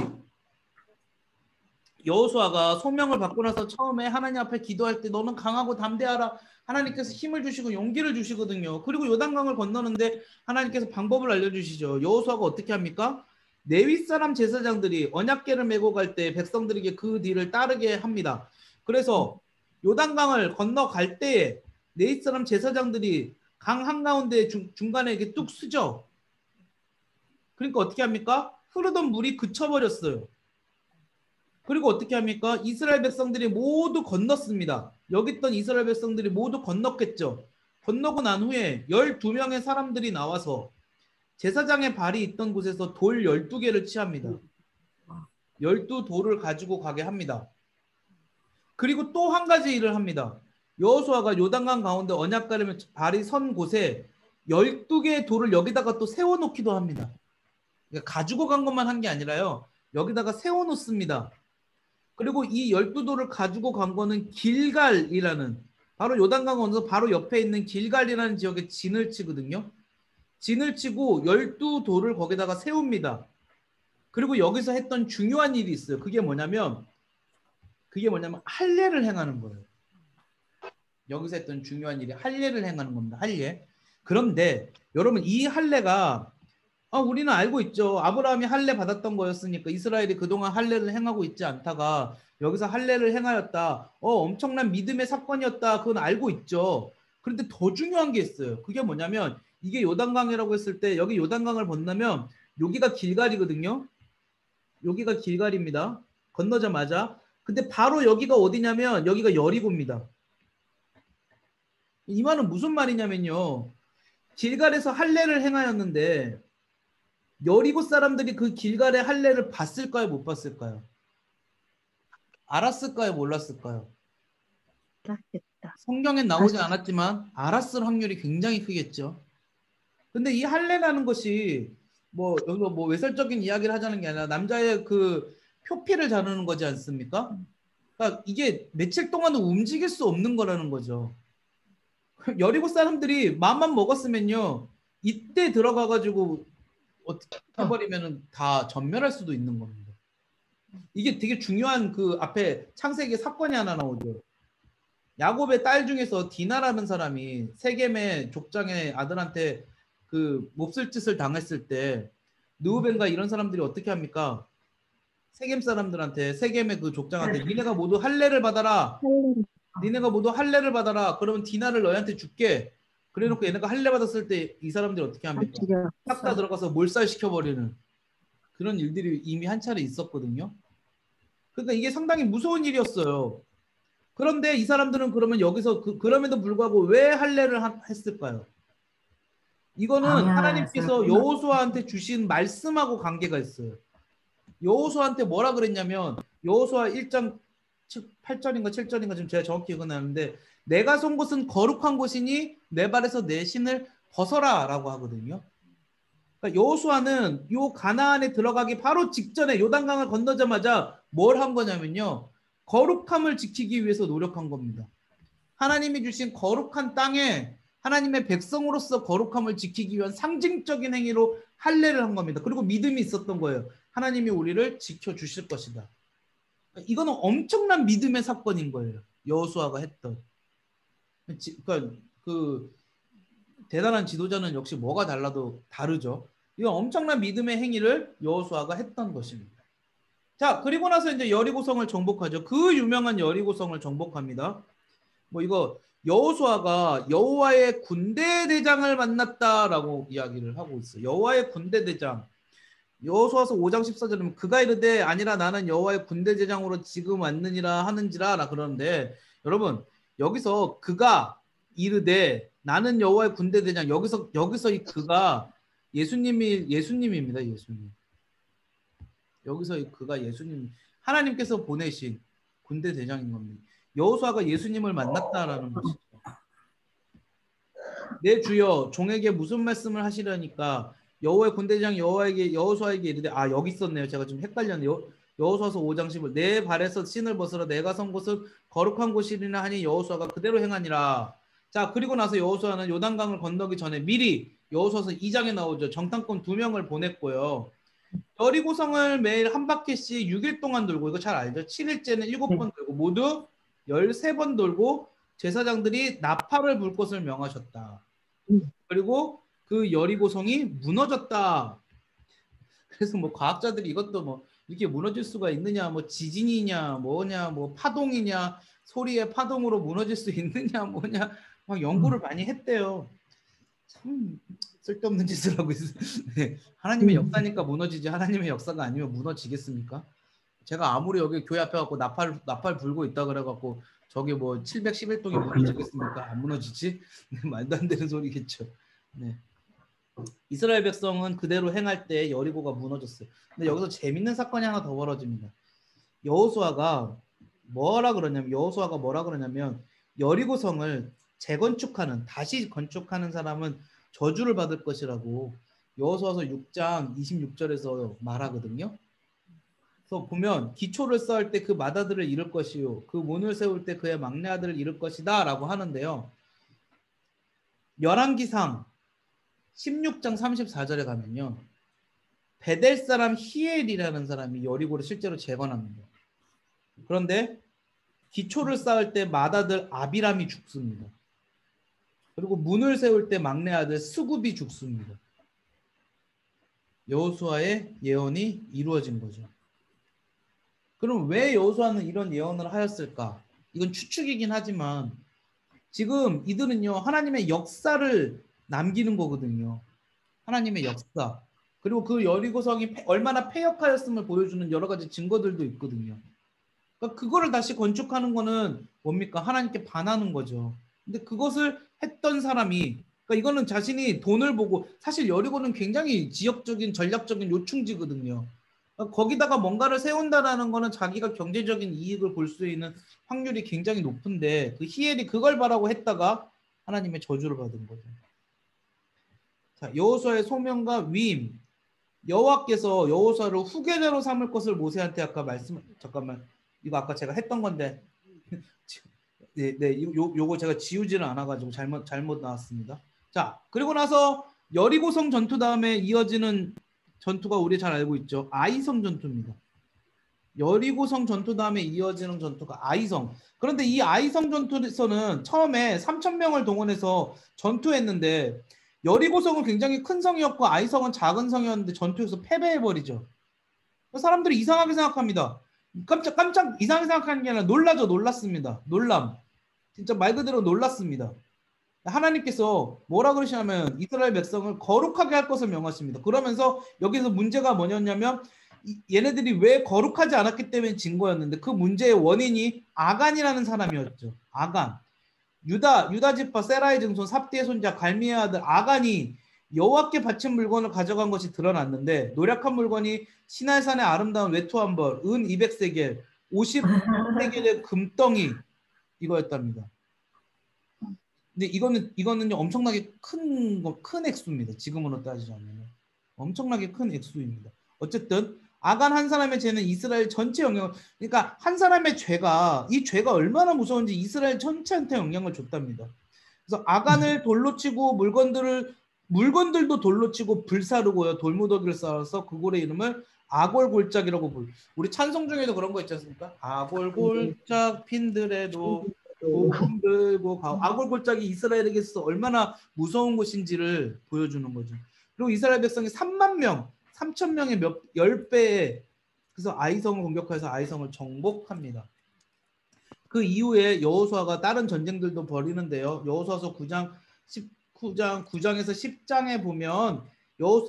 여호수아가 소명을 받고 나서 처음에 하나님 앞에 기도할 때 너는 강하고 담대하라. 하나님께서 힘을 주시고 용기를 주시거든요. 그리고 요단강을 건너는데 하나님께서 방법을 알려주시죠. 여호수아가 어떻게 합니까? 레위 사람 제사장들이 언약궤를 메고 갈 때 백성들에게 그 뒤를 따르게 합니다. 그래서 요단강을 건너갈 때에 레위 사람 제사장들이 강 한가운데 중간에 이렇게 뚝 쓰죠. 그러니까 어떻게 합니까? 흐르던 물이 그쳐버렸어요. 그리고 어떻게 합니까? 이스라엘 백성들이 모두 건넜습니다. 여기 있던 이스라엘 백성들이 모두 건넜겠죠. 건너고 난 후에 12명의 사람들이 나와서 제사장의 발이 있던 곳에서 돌 12개를 취합니다. 12돌을 가지고 가게 합니다. 그리고 또 한 가지 일을 합니다. 여호수아가 요단강 가운데 언약궤를 발이 선 곳에 12개의 돌을 여기다가 또 세워놓기도 합니다. 그러니까 가지고 간 것만 한 게 아니라요. 여기다가 세워놓습니다. 그리고 이 12돌을 가지고 간 거는 길갈이라는, 바로 요단강 건너서 바로 옆에 있는 길갈이라는 지역에 진을 치거든요. 진을 치고 12돌을 거기다가 세웁니다. 그리고 여기서 했던 중요한 일이 있어요. 그게 뭐냐면 할례를 행하는 거예요. 여기서 했던 중요한 일이 할례를 행하는 겁니다. 할례. 그런데 여러분, 이 할례가 우리는 알고 있죠. 아브라함이 할례 받았던 거였으니까 이스라엘이 그동안 할례를 행하고 있지 않다가 여기서 할례를 행하였다. 엄청난 믿음의 사건이었다. 그건 알고 있죠. 그런데 더 중요한 게 있어요. 그게 뭐냐면 이게 요단강이라고 했을 때 여기 요단강을 건너면 여기가 길갈이거든요. 여기가 길갈입니다. 건너자마자. 근데 바로 여기가 어디냐면 여기가 여리고입니다. 이 말은 무슨 말이냐면요. 길갈에서 할례를 행하였는데 여리고 사람들이 그 길갈의 할례를 봤을까요? 못 봤을까요? 알았을까요? 몰랐을까요? 알았겠다. 성경엔 나오지 않았지만 알았을 확률이 굉장히 크겠죠. 근데 이 할례라는 것이 여기서 외설적인 이야기를 하자는 게 아니라 남자의 그 표피를 자르는 거지 않습니까? 그러니까 이게 며칠 동안은 움직일 수 없는 거라는 거죠. 여리고 사람들이 마음만 먹었으면요, 이때 들어가가지고 어떻게 해버리면은 다 전멸할 수도 있는 겁니다. 이게 되게 중요한 그 앞에 창세기 사건이 하나 나오죠. 야곱의 딸 중에서 디나라는 사람이 세겜의 족장의 아들한테 그 몹쓸 짓을 당했을 때 느우벤과 이런 사람들이 어떻게 합니까? 세겜 사람들한테, 세겜의 그 족장한테 니네가 모두 할례를 받아라. 니네가 모두 할례를 받아라. 그러면 디나를 너희한테 줄게. 그래놓고 얘네가 할례 받았을 때 이 사람들이 어떻게 합니까? 싹 다 들어가서 몰살시켜버리는 그런 일들이 이미 한 차례 있었거든요. 그러니까 이게 상당히 무서운 일이었어요. 그런데 이 사람들은 그러면 여기서 그럼에도 불구하고 왜 할례를 했을까요? 이거는 하나님께서 여호수아한테 주신 말씀하고 관계가 있어요. 여호수아한테 뭐라 그랬냐면 여호수아 1장 8절인가 7절인가 지금 제가 정확히 기억은 나는데 내가 선 곳은 거룩한 곳이니 내 발에서 내 신을 벗어라 라고 하거든요. 그러니까 여호수아는 요 가나안에 들어가기 바로 직전에 요단강을 건너자마자 뭘 한 거냐면요. 거룩함을 지키기 위해서 노력한 겁니다. 하나님이 주신 거룩한 땅에 하나님의 백성으로서 거룩함을 지키기 위한 상징적인 행위로 할례를 한 겁니다. 그리고 믿음이 있었던 거예요. 하나님이 우리를 지켜주실 것이다. 이거는 엄청난 믿음의 사건인 거예요. 여호수아가 했던. 그러니까 그 대단한 지도자는 역시 뭐가 달라도 다르죠. 이건 엄청난 믿음의 행위를 여호수아가 했던 것입니다. 자, 그리고 나서 이제 여리고성을 정복하죠. 그 유명한 여리고성을 정복합니다. 뭐 이거 여호수아가 여호와의 군대 대장을 만났다라고 이야기를 하고 있어요. 여호와의 군대 대장. 여호수아서 5장 14절이면 그가 이르되 아니라 나는 여호와의 군대 대장으로 지금 왔느니라 하는지라 그러는데 여러분 여기서 그가 이르되 나는 여호와의 군대 대장 여기서 이 그가 예수님입니다. 예수님. 여기서 이 그가 예수님 하나님께서 보내신 군대 대장인 겁니다. 여호수아가 예수님을 만났다라는 것이죠. 내 주여 종에게 무슨 말씀을 하시려니까 여호와의 군대장 여호수아에게 이르되 여기 있었네요. 제가 좀 헷갈렸네요. 여호수아서 5장 10절 내 발에서 신을 벗으라 내가 선 곳은 거룩한 곳이리라 하니 여호수아가 그대로 행하니라. 자 그리고 나서 여호수아는 요단강을 건너기 전에 미리 여호수아서 2장에 나오죠. 정탐꾼 2명을 보냈고요. 여리고성을 매일 한 바퀴씩 6일 동안 돌고 이거 잘 알죠? 7일째는 7번 돌고 모두 13번 돌고 제사장들이 나팔을 불 것을 명하셨다. 그리고 그 여리고성이 무너졌다. 그래서 뭐 과학자들이 이것도 뭐 이렇게 무너질 수가 있느냐, 뭐 지진이냐, 뭐냐, 뭐 파동이냐, 소리의 파동으로 무너질 수 있느냐, 뭐냐, 막 연구를 많이 했대요. 참 쓸데없는 짓을 하고 있어요. 네. 하나님의 역사니까 무너지지 하나님의 역사가 아니면 무너지겠습니까? 제가 아무리 여기 교회 앞에 갖고 나팔 불고 있다 그래갖고 저기 뭐 711동이 무너지겠습니까? 안 무너지지? 네, 말도 안 되는 소리겠죠. 네. 이스라엘 백성은 그대로 행할 때 여리고가 무너졌어요. 근데 여기서 재밌는 사건이 하나 더 벌어집니다. 여호수아가 뭐라 그러냐면 여리고성을 재건축하는 다시 건축하는 사람은 저주를 받을 것이라고 여호수아서 6장 26절에서 말하거든요. 그래서 보면 기초를 쌓을 때 그 맏아들을 잃을 것이요 그 문을 세울 때 그의 막내 아들을 잃을 것이다 라고 하는데요. 열왕기상 16장 34절에 가면요. 베델 사람 히엘이라는 사람이 여리고를 실제로 재건합니다. 그런데 기초를 쌓을 때 맏아들 아비람이 죽습니다. 그리고 문을 세울 때 막내 아들 스굽이 죽습니다. 여호수아의 예언이 이루어진 거죠. 그럼 왜 여호수아는 이런 예언을 하였을까? 이건 추측이긴 하지만 지금 이들은요 하나님의 역사를 남기는 거거든요. 하나님의 역사. 그리고 그 여리고성이 얼마나 패역하였음을 보여주는 여러 가지 증거들도 있거든요. 그러니까 그거를 다시 건축하는 거는 뭡니까? 하나님께 반하는 거죠. 근데 그것을 했던 사람이 그러니까 이거는 자신이 돈을 보고 사실 여리고는 굉장히 지역적인 전략적인 요충지거든요. 그러니까 거기다가 뭔가를 세운다라는 거는 자기가 경제적인 이익을 볼 수 있는 확률이 굉장히 높은데 그 히엘이 그걸 바라고 했다가 하나님의 저주를 받은 거죠. 자, 여호수아의 소명과 위임. 여호와께서 여호수아를 후계자로 삼을 것을 모세한테 아까 잠깐만 이거 아까 제가 했던 건데 요거 제가 지우지는 않아가지고 잘못 나왔습니다. 자 그리고 나서 여리고성 전투 다음에 이어지는 전투가 우리 잘 알고 있죠. 아이성 전투입니다. 여리고성 전투 다음에 이어지는 전투가 아이성. 그런데 이 아이성 전투에서는 처음에 3,000명을 동원해서 전투했는데 여리고성은 굉장히 큰 성이었고 아이성은 작은 성이었는데 전투에서 패배해버리죠. 사람들이 이상하게 생각합니다. 깜짝 이상하게 생각하는 게 아니라 놀랐습니다. 놀람. 진짜 말 그대로 놀랐습니다. 하나님께서 뭐라 그러시냐면 이스라엘 백성을 거룩하게 할 것을 명하십니다. 그러면서 여기서 문제가 뭐였냐면 얘네들이 왜 거룩하지 않았기 때문에 진 거였는데 그 문제의 원인이 아간이라는 사람이었죠. 아간. 유다 지파 세라의 증손 삽디의 손자 갈미의 아들 아간이 여호와께 바친 물건을 가져간 것이 드러났는데 노력한 물건이 시날산의 아름다운 외투 한 벌, 은 200세겔, 50세겔의 금덩이 이거였답니다. 근데 이거는요 엄청나게 큰 액수입니다. 지금으로 따지자면 엄청나게 큰 액수입니다. 어쨌든 아간 한 사람의 죄는 이스라엘 전체 영향을 그러니까 한 사람의 죄가 이 죄가 얼마나 무서운지 이스라엘 전체한테 영향을 줬답니다. 그래서 아간을 돌로 치고 물건들도 돌로 치고 불사르고요. 돌무더기를 쌓아서 그 골의 이름을 아골골짝이라고 우리 찬송 중에도 그런 거 있지 않습니까? 아골골짝 핀들에도 복음 들고 아골골짝이 이스라엘에게 있어서 얼마나 무서운 곳인지를 보여주는 거죠. 그리고 이스라엘 백성이 3만 명, 3천 명의 10배에 그래서 아이성을 공격해서 아이성을 정복합니다. 그 이후에 여호수아가 다른 전쟁들도 벌이는데요. 여호수아서 9장 9장에서 10장에 보면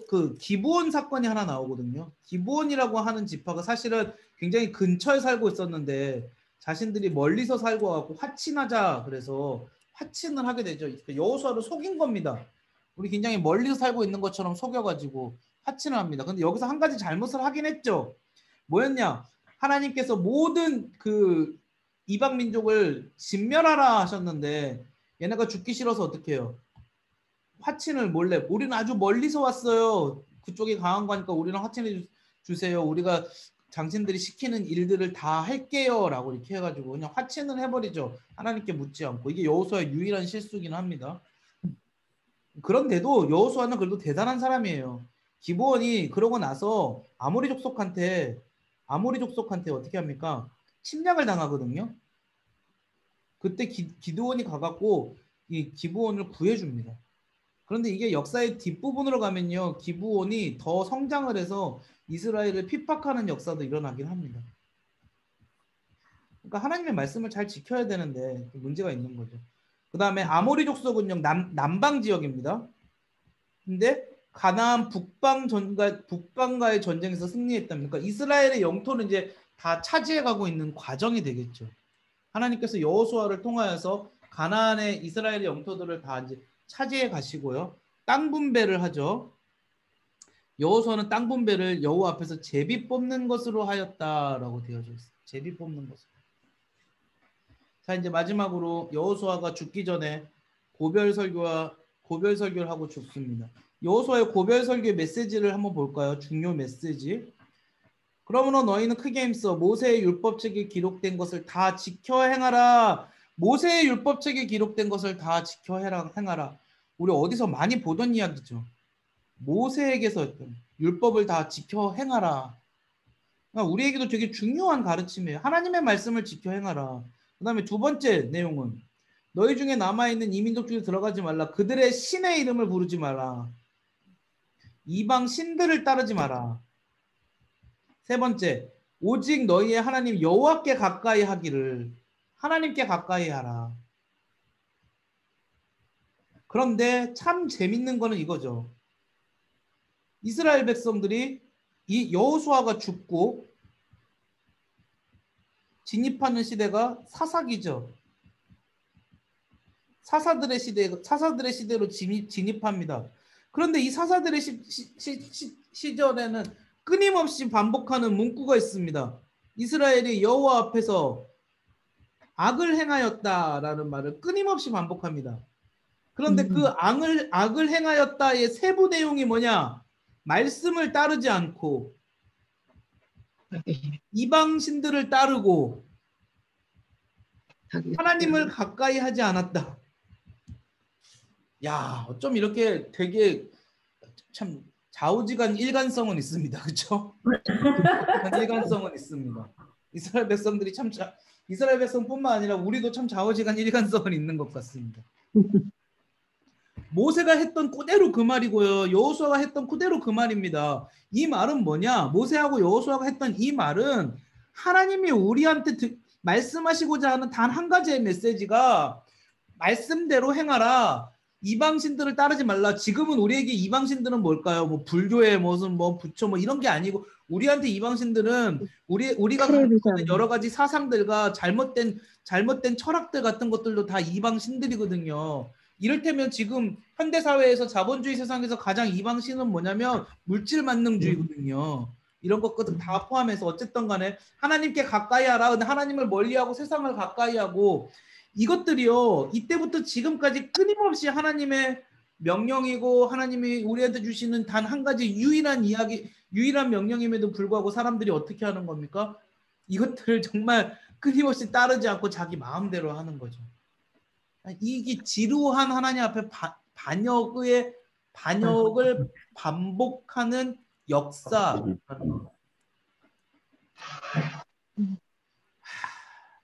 그 기브온 사건이 하나 나오거든요. 기브온이라고 하는 지파가 사실은 굉장히 근처에 살고 있었는데 자신들이 멀리서 살고 갖고 화친하자 그래서 화친을 하게 되죠. 여호수아를 속인 겁니다. 우리 굉장히 멀리서 살고 있는 것처럼 속여가지고 화친을 합니다. 근데 여기서 한 가지 잘못을 하긴 했죠. 뭐였냐? 하나님께서 모든 그 이방 민족을 진멸하라 하셨는데 얘네가 죽기 싫어서 어떻게 해요? 화친을 몰래 우리는 아주 멀리서 왔어요. 그쪽이 강한 거니까 우리는 화친해 주세요. 우리가 당신들이 시키는 일들을 다 할게요 라고 이렇게 해가지고 그냥 화친을 해버리죠. 하나님께 묻지 않고. 이게 여호수아의 유일한 실수긴 합니다. 그런데도 여호수아는 그래도 대단한 사람이에요. 기브온이 그러고 나서 아모리 족속한테 어떻게 합니까? 침략을 당하거든요. 그때 기드온이 가갖고 이 기브온을 구해줍니다. 그런데 이게 역사의 뒷부분으로 가면요. 기브온이 더 성장을 해서 이스라엘을 핍박하는 역사도 일어나긴 합니다. 그러니까 하나님의 말씀을 잘 지켜야 되는데 문제가 있는 거죠. 그 다음에 아모리 족속은요. 남방 지역입니다. 근데 가나안 북방과의 전쟁에서 승리했답니다. 그러니까 이스라엘의 영토는 이제 다 차지해가고 있는 과정이 되겠죠. 하나님께서 여호수아를 통하여서 가나안의 이스라엘의 영토들을 다 이제 차지해 가시고요. 땅 분배를 하죠. 여호수아는 땅 분배를 여호와 앞에서 제비 뽑는 것으로 하였다라고 되어져 있어요. 제비 뽑는 것으로. 자, 이제 마지막으로 여호수아가 죽기 전에 고별 설교를 하고 죽습니다. 여호수아의 고별 설교의 메시지를 한번 볼까요? 중요 메시지. 그러므로 너희는 크게 힘써 모세의 율법책에 기록된 것을 다 지켜 행하라. 모세의 율법책에 기록된 것을 다 지켜 행하라. 우리 어디서 많이 보던 이야기죠. 모세에게서 했던 율법을 다 지켜 행하라. 그러니까 우리에게도 되게 중요한 가르침이에요. 하나님의 말씀을 지켜 행하라. 그 다음에 두 번째 내용은 너희 중에 남아있는 이민족 중에 들어가지 말라. 그들의 신의 이름을 부르지 마라. 이방 신들을 따르지 마라. 세 번째, 오직 너희의 하나님 여호와께 가까이 하기를 하나님께 가까이 하라. 그런데 참 재밌는 거는 이거죠. 이스라엘 백성들이 이 여호수아가 죽고 진입하는 시대가 사사기죠. 사사들의 시대로 진입합니다. 그런데 이 사사들의 시절에는 끊임없이 반복하는 문구가 있습니다. 이스라엘이 여호와 앞에서 악을 행하였다라는 말을 끊임없이 반복합니다. 그런데 그 악을 행하였다의 세부 내용이 뭐냐? 말씀을 따르지 않고 이방 신들을 따르고 하나님을 가까이 하지 않았다. 야, 어쩜 이렇게 되게 참 좌우지간 일관성은 있습니다. 그렇죠? 일관성은 있습니다. 이스라엘 백성들이 이스라엘 백성뿐만 아니라 우리도 참 좌우지간 일관성은 있는 것 같습니다. 모세가 했던 그대로 그 말이고요. 여호수아가 했던 그대로 그 말입니다. 이 말은 뭐냐? 모세하고 여호수아가 했던 이 말은 하나님이 우리한테 말씀하시고자 하는 단 한 가지의 메시지가 말씀대로 행하라. 이방신들을 따르지 말라. 지금은 우리에게 이방신들은 뭘까요? 뭐 불교의 무슨 뭐 부처 뭐 이런 게 아니고 우리한테 이방신들은 우리가 갖고 있는 여러 가지 사상들과 잘못된 철학들 같은 것들도 다 이방신들이거든요. 이를테면 지금 현대 사회에서 자본주의 세상에서 가장 이방신은 뭐냐면 물질 만능주의거든요. 이런 것들 다 포함해서 어쨌든 간에 하나님께 가까이 하라. 근데 하나님을 멀리하고 세상을 가까이 하고 이것들이요. 이때부터 지금까지 끊임없이 하나님의 명령이고 하나님이 우리한테 주시는 단 한 가지 유일한 명령임에도 불구하고 사람들이 어떻게 하는 겁니까? 이것들을 정말 끊임없이 따르지 않고 자기 마음대로 하는 거죠. 이게 지루한 하나님 앞에 반역을 반복하는 역사.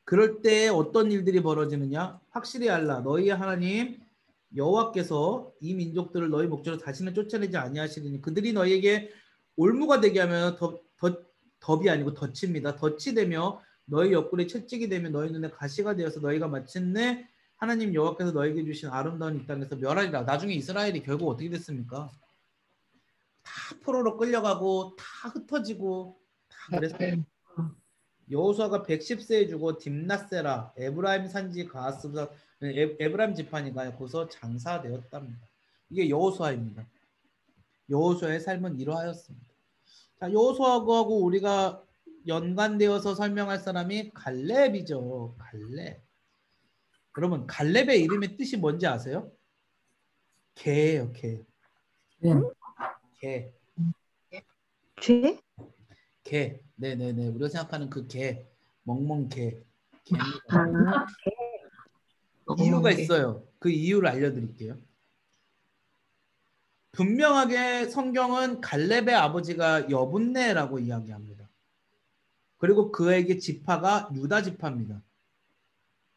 그럴 때 어떤 일들이 벌어지느냐? 확실히 알라. 너희 하나님 여호와께서 이 민족들을 너희 목적으로 다시는 쫓아내지 아니하시리니 그들이 너희에게 올무가 되게 하면 덫이 아니고 덫입니다. 덫이 되며 너희 옆구리 채찍이 되며 너희 눈에 가시가 되어서 너희가 마침내 하나님 여호와께서 너희에게 주신 아름다운 이 땅에서 멸하리라. 나중에 이스라엘이 결국 어떻게 됐습니까? 다 포로로 끌려가고 다 흩어지고 다 그랬어요. 여호수아가 110세에 죽어 딥낫세라 에브라임 산지 가스부사 에브라임 지파니가 거기서 장사되었답니다. 이게 여호수아입니다. 여호수아의 삶은 이러하였습니다. 자, 여호수아하고 우리가 연관되어서 설명할 사람이 갈렙이죠. 갈렙. 여러분 갈렙의 이름의 뜻이 뭔지 아세요? 개예요. 개. 개. 죄? 개. 네네네. 우리가 생각하는 그 개. 멍멍개. 개입니다. 아, 이유가 있어요. 그 이유를 알려드릴게요. 분명하게 성경은 갈렙의 아버지가 여분네라고 이야기합니다. 그리고 그에게 지파가 유다 지파입니다.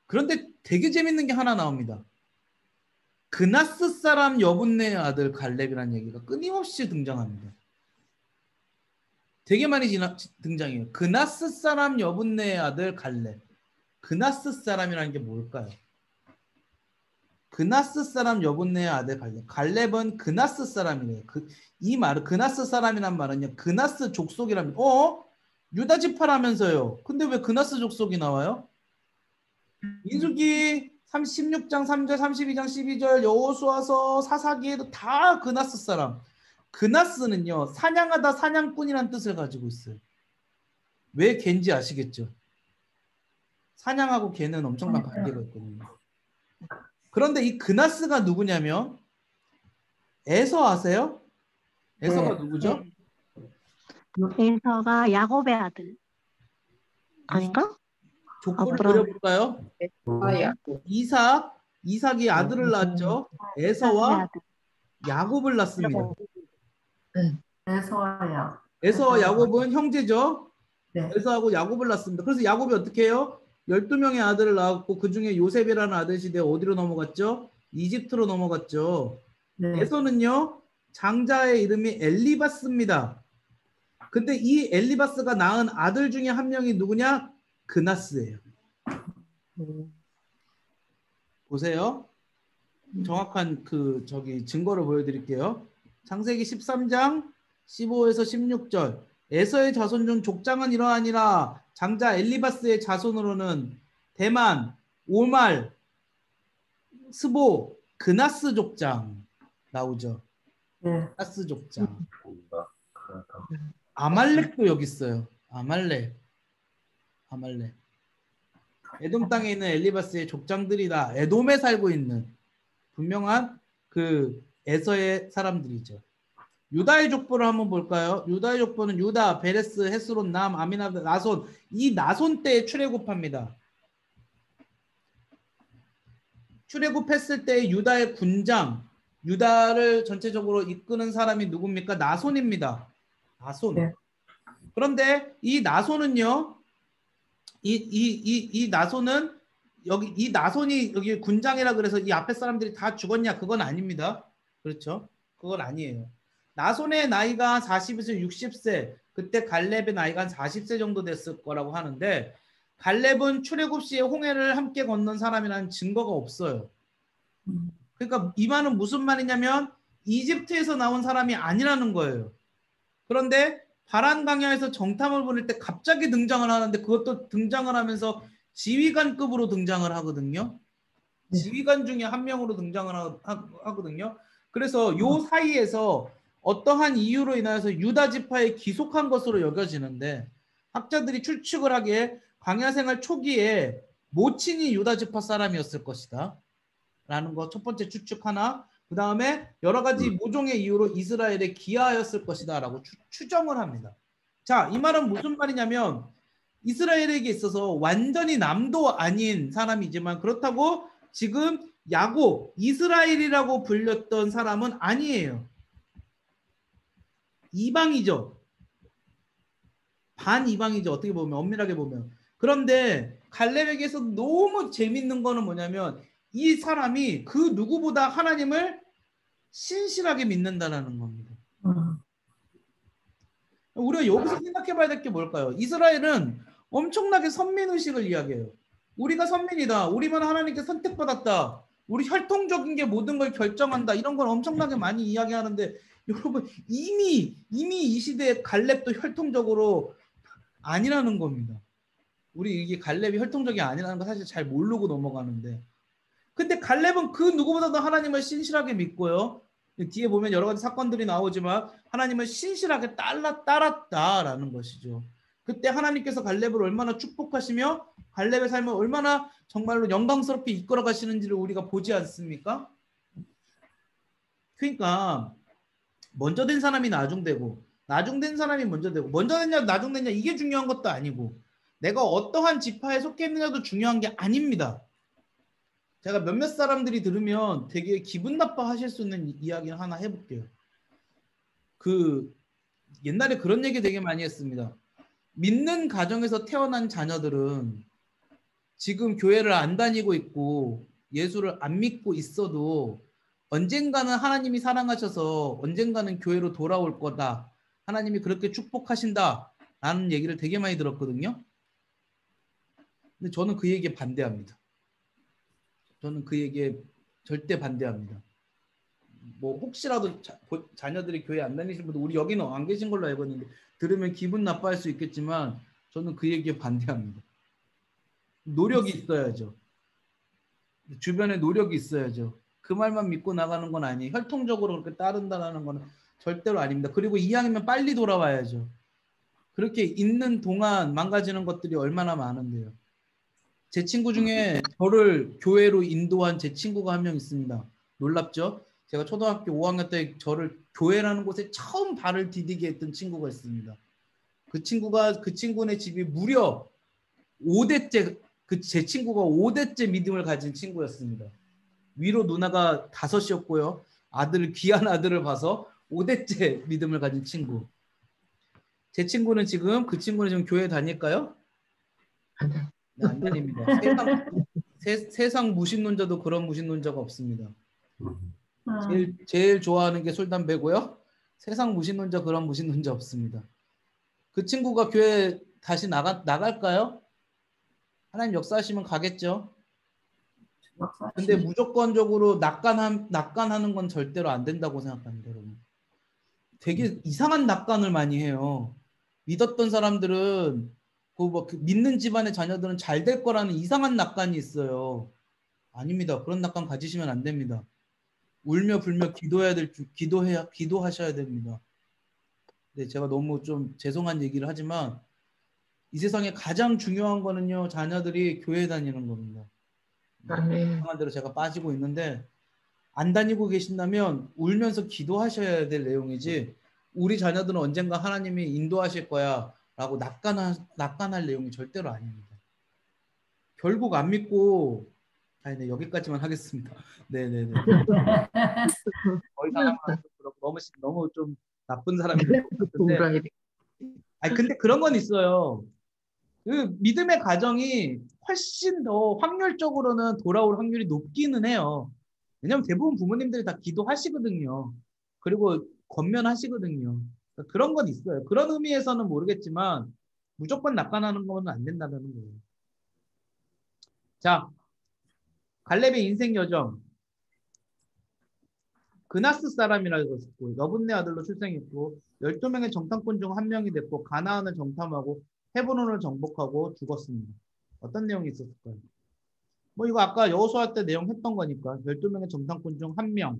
그런데 되게 재밌는 게 하나 나옵니다. 그나스 사람 여분네의 아들 갈렙이라는 얘기가 끊임없이 등장합니다. 되게 많이 등장해요. 그나스 사람 여분네의 아들 갈렙. 그나스 사람이라는 게 뭘까요? 그나스 사람 여분네의 아들 갈렙. 갈렙은 그나스 사람이래요. 이 말은 그나스 사람이란 말은요. 그나스 족속이랍니다. 유다 지파라면서요. 근데 왜 그나스 족속이 나와요? 민수기 16장 3절, 32장 12절, 여호수아서 사사기에도 다 그나스 사람. 그나스는요. 사냥하다 사냥꾼이란 뜻을 가지고 있어요. 왜 걘지 아시겠죠? 사냥하고 개는 엄청난 관계가 있거든요. 그런데 이 그나스가 누구냐면 에서 아세요? 에서가 누구죠? 에서가 야곱의 아들. 아닌가? 족보를 그려볼까요? 이삭이 아들을 낳았죠. 에서와 야곱을 낳습니다. 에서와 야곱은 형제죠. 에서하고 야곱을 낳습니다. 그래서 야곱이 어떻게 해요? 12명의 아들을 낳았고 그 중에 요셉이라는 아들 시대에 어디로 넘어갔죠? 이집트로 넘어갔죠. 에서는요. 장자의 이름이 엘리바스입니다. 근데 이 엘리바스가 낳은 아들 중에 한 명이 누구냐? 그나스예요. 보세요. 정확한 증거를 보여드릴게요. 창세기 13장 15에서 16절. 에서의 자손 중 족장은 이러하니라. 장자 엘리바스의 자손으로는 대만, 오말, 스보, 그나스 족장 나오죠. 그나스 족장. 아말렉도 여기 있어요. 아말렉. 에돔 땅에 있는 엘리바스의 족장들이다. 에돔에 살고 있는 분명한 그 에서의 사람들이죠. 유다의 족보를 한번 볼까요? 유다의 족보는 유다, 베레스, 헤스론, 남, 아미나답, 나손. 이 나손 때에 출애굽합니다. 출애굽했을 때 유다의 군장, 유다를 전체적으로 이끄는 사람이 누굽니까? 나손입니다. 나손. 그런데 이 나손은요. 이 나손은 이 나손이 여기 군장이라 그래서 이 앞에 사람들이 다 죽었냐? 그건 아닙니다. 그렇죠? 그건 아니에요. 나손의 나이가 40에서 60세, 그때 갈렙의 나이가 한 40세 정도 됐을 거라고 하는데 갈렙은 출애굽 시에 홍해를 함께 건넌 사람이라는 증거가 없어요. 그러니까 이 말은 무슨 말이냐면 이집트에서 나온 사람이 아니라는 거예요. 그런데 바란 강야에서 정탐을 보낼 때 갑자기 등장을 하는데 그것도 등장을 하면서 지휘관급으로 등장을 하거든요. 지휘관 중에 한 명으로 등장을 하거든요. 그래서 요 사이에서 어떠한 이유로 인하여서 유다 지파에 귀속한 것으로 여겨지는데 학자들이 추측을 하기에 광야 생활 초기에 모친이 유다 지파 사람이었을 것이다 라는 거 첫 번째 추측 하나. 그 다음에 여러 가지 모종의 이유로 이스라엘에 기하였을 것이다 라고 추정을 합니다. 자, 이 말은 무슨 말이냐면 이스라엘에게 있어서 완전히 남도 아닌 사람이지만 그렇다고 지금 야곱, 이스라엘이라고 불렸던 사람은 아니에요. 이방이죠. 반이방이죠. 어떻게 보면 엄밀하게 보면. 그런데 갈렙에게서 너무 재밌는 거는 뭐냐면 이 사람이 그 누구보다 하나님을 신실하게 믿는다라는 겁니다. 우리가 여기서 생각해 봐야 될 게 뭘까요? 이스라엘은 엄청나게 선민의식을 이야기해요. 우리가 선민이다. 우리만 하나님께 선택받았다. 우리 혈통적인 게 모든 걸 결정한다. 이런 걸 엄청나게 많이 이야기하는데 여러분 이미 이 시대에 갈렙도 혈통적으로 아니라는 겁니다. 우리 이게 갈렙이 혈통적이 아니라는 거 사실 잘 모르고 넘어가는데 근데 갈렙은 그 누구보다도 하나님을 신실하게 믿고요. 뒤에 보면 여러 가지 사건들이 나오지만 하나님을 신실하게 따랐다라는 것이죠. 그때 하나님께서 갈렙을 얼마나 축복하시며 갈렙의 삶을 얼마나 정말로 영광스럽게 이끌어 가시는지를 우리가 보지 않습니까? 그러니까 먼저 된 사람이 나중되고 나중된 사람이 먼저 되고 먼저 됐냐 나중됐냐 이게 중요한 것도 아니고 내가 어떠한 지파에 속해 있느냐도 중요한 게 아닙니다. 제가 몇몇 사람들이 들으면 되게 기분 나빠하실 수 있는 이야기를 하나 해볼게요. 그 옛날에 그런 얘기 되게 많이 했습니다. 믿는 가정에서 태어난 자녀들은 지금 교회를 안 다니고 있고 예수를 안 믿고 있어도 언젠가는 하나님이 사랑하셔서 언젠가는 교회로 돌아올 거다. 하나님이 그렇게 축복하신다. 라는 얘기를 되게 많이 들었거든요. 근데 저는 그 얘기에 반대합니다. 저는 그 얘기에 절대 반대합니다. 뭐 혹시라도 자녀들이 교회 안 다니시는 분들 우리 여기는 안 계신 걸로 알고 있는데 들으면 기분 나빠할 수 있겠지만 저는 그 얘기에 반대합니다. 노력이 있어야죠. 주변에 노력이 있어야죠. 그 말만 믿고 나가는 건 아니에요. 혈통적으로 그렇게 따른다는 건 절대로 아닙니다. 그리고 이왕이면 빨리 돌아와야죠. 그렇게 있는 동안 망가지는 것들이 얼마나 많은데요. 제 친구 중에 저를 교회로 인도한 제 친구가 한 명 있습니다. 놀랍죠? 제가 초등학교 5학년 때 저를 교회라는 곳에 처음 발을 디디게 했던 친구가 있습니다. 그 친구네 집이 무려 5대째 제 친구가 5대째 믿음을 가진 친구였습니다. 위로 누나가 5이었고요. 귀한 아들을 봐서 5대째 믿음을 가진 친구. 그 친구는 지금 교회 다닐까요? 네, 안 다닙니다. 세상 무신론자도 그런 무신론자가 없습니다. 제일 좋아하는 게 술, 담배고요. 세상 무신론자 그런 무신론자 없습니다. 그 친구가 교회 다시 나갈까요? 하나님 역사하시면 가겠죠. 근데 무조건적으로 낙관하는 건 절대로 안 된다고 생각합니다, 여러분. 되게 이상한 낙관을 많이 해요. 믿었던 사람들은 그 믿는 집안의 자녀들은 잘 될 거라는 이상한 낙관이 있어요. 아닙니다. 그런 낙관 가지시면 안 됩니다. 울며 불며 기도하셔야 됩니다. 네, 제가 너무 좀 죄송한 얘기를 하지만 이 세상에 가장 중요한 거는요, 자녀들이 교회 다니는 겁니다. 이상한 대로 제가 빠지고 있는데 안 다니고 계신다면 울면서 기도하셔야 될 내용이지 우리 자녀들은 언젠가 하나님이 인도하실 거야 라고 낙관할 내용이 절대로 아닙니다. 결국 안 믿고 네, 여기까지만 하겠습니다. 네네네. 더 이상 하면 너무 좀 나쁜 사람이 될 것 같은데. 근데 그런 건 있어요. 그 믿음의 가정이 훨씬 더 확률적으로는 돌아올 확률이 높기는 해요. 왜냐하면 대부분 부모님들이 다 기도하시거든요. 그리고 권면하시거든요. 그런 건 있어요. 그런 의미에서는 모르겠지만 무조건 낙관하는 건 안 된다는 거예요. 자, 갈렙의 인생 여정. 그나스 사람이라고 했고 여분네 아들로 출생했고 12명의 정탐꾼 중 한 명이 됐고 가나안을 정탐하고 헤브론을 정복하고 죽었습니다. 어떤 내용이 있었을까요? 뭐 이거 아까 여호수아 때 내용 했던 거니까 12명의 정탐꾼 중 1명.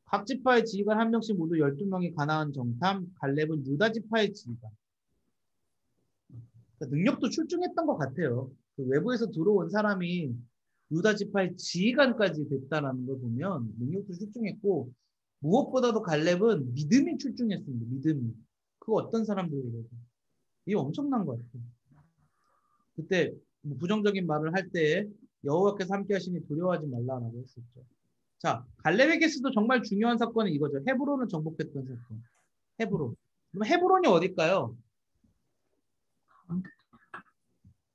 각 지파의 지휘관 1명씩 모두 12명이 가나안 정탐, 갈렙은 유다 지파의 지휘관. 그러니까 능력도 출중했던 것 같아요. 그 외부에서 들어온 사람이 유다 지파의 지휘관까지 됐다라는 걸 보면 능력도 출중했고 무엇보다도 갈렙은 믿음이 출중했습니다. 믿음이. 그 어떤 사람들이라도. 이게 엄청난 것 같아요. 그때 뭐 부정적인 말을 할 때 여호와께서 함께 하시니 두려워하지 말라라고 했었죠. 자, 갈렙에게서도 정말 중요한 사건은 이거죠. 헤브론을 정복했던 사건. 헤브론. 그럼 헤브론이 어딜까요?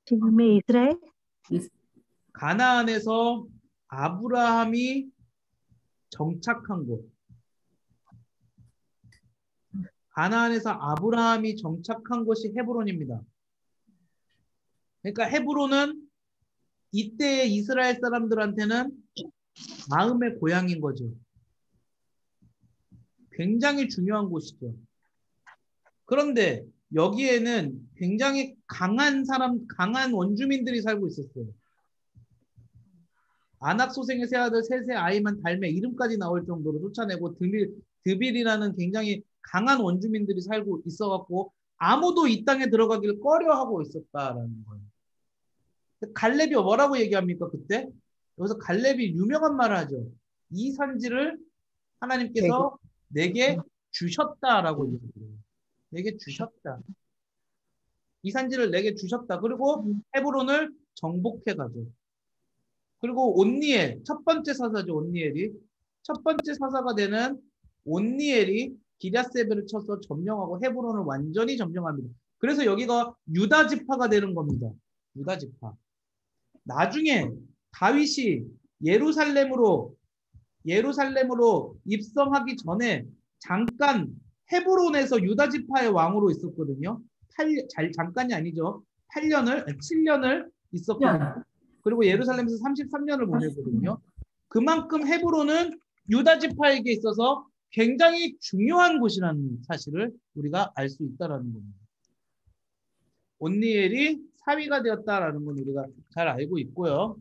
지금의 이스라엘? 가나안에서 아브라함이 정착한 곳. 가나안에서 아브라함이 정착한 곳이 헤브론입니다. 그러니까 헤브론은 이때의 이스라엘 사람들한테는 마음의 고향인 거죠. 굉장히 중요한 곳이죠. 그런데 여기에는 굉장히 강한 원주민들이 살고 있었어요. 아낙 소생의 세 아들 셋의 아이만 달매 이름까지 나올 정도로 쫓아내고 드빌이라는 굉장히 강한 원주민들이 살고 있어갖고 아무도 이 땅에 들어가기를 꺼려하고 있었다라는 거예요. 갈렙이 뭐라고 얘기합니까 그때? 여기서 갈렙이 유명한 말을 하죠. 이 산지를 하나님께서 내게 주셨다라고 얘기해요. 내게 주셨다. 이 산지를 내게 주셨다. 그리고 헤브론을 정복해 가죠. 그리고 온니엘, 첫 번째 사사죠. 온니엘이. 첫 번째 사사가 되는 온니엘이 기랴세벨을 쳐서 점령하고 헤브론을 완전히 점령합니다. 그래서 여기가 유다 지파가 되는 겁니다. 유다 지파. 나중에 다윗이 예루살렘으로 입성하기 전에 잠깐 헤브론에서 유다 지파의 왕으로 있었거든요. 잠깐이 아니죠. 7년을 있었거든요. 그리고 예루살렘에서 33년을 보내거든요. 그만큼 헤브론은 유다 지파에게 있어서 굉장히 중요한 곳이라는 사실을 우리가 알 수 있다는 겁니다. 온니엘이 사위가 되었다라는 건 우리가 잘 알고 있고요.